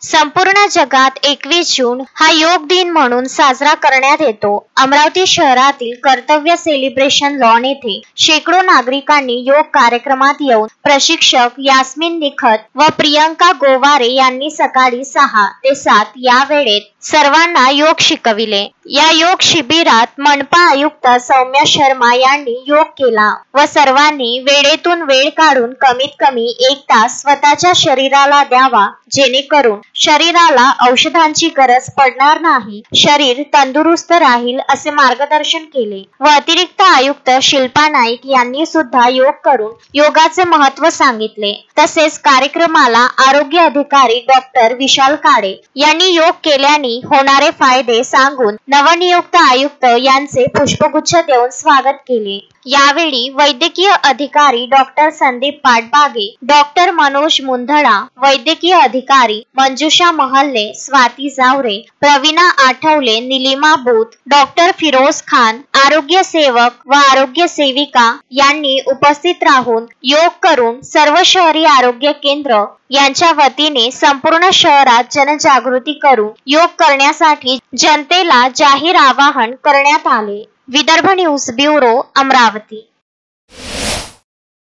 संपूर्ण जगात 21 जून हा योग दिन म्हणून साजरा करण्यात येतो. अमरावती शहरातील कर्तव्य सेलिब्रेशन लॉन येथे शेकडो नागरिकांनी योग कार्यक्रमात येऊन प्रशिक्षक यास्मिन निखत व प्रियंका गोवारे यांनी सकाळी 6 ते 7 या वेळेत सर्वांना योग शिकविले. या योग शिबिरात मनपा आयुक्त सौम्या शर्मा यांनी योग केला व सर्वांनी वेळेतून वेळ काढून कमीत कमी 1 तास स्वतःच्या शरीराला द्यावा, जेणेकरून शरीराला औषधांची गरज पडणार नाही, शरीर तंदुरुस्त राहील असे मार्गदर्शन केले. व अतिरिक्त आयुक्त शिल्पा नाईक यांनी सुद्धा योग करून योगाचे महत्त्व सांगितले. तसेच कार्यक्रमाला आरोग्य अधिकारी डॉक्टर विशाल काळे यांनी योग केल्याने होणारे फायदे सांगून नवनियुक्त आयुक्त यांचे पुष्पगुच्छ देऊन स्वागत केले. यावेळी वैद्यकीय अधिकारी डॉक्टर संदीप पाटबागे, डॉक्टर मनोज मुंदडा, वैद्यकीय अधिकारी मंजुषा महल्ले, स्वाती जावरे, प्रवीणा आठवले, निलिमा बुध, डॉक्टर फिरोज खान, आरोग्य सेवक व आरोग्य सेविका यांनी उपस्थित राहून योग करून सर्व शहरी आरोग्य केंद्र यांच्या वतीने संपूर्ण शहरात जनजागृती करून योग करण्यासाठी जनतेला जाहीर आवाहन करण्यात आले. Vidarbha news bureau, Amravati.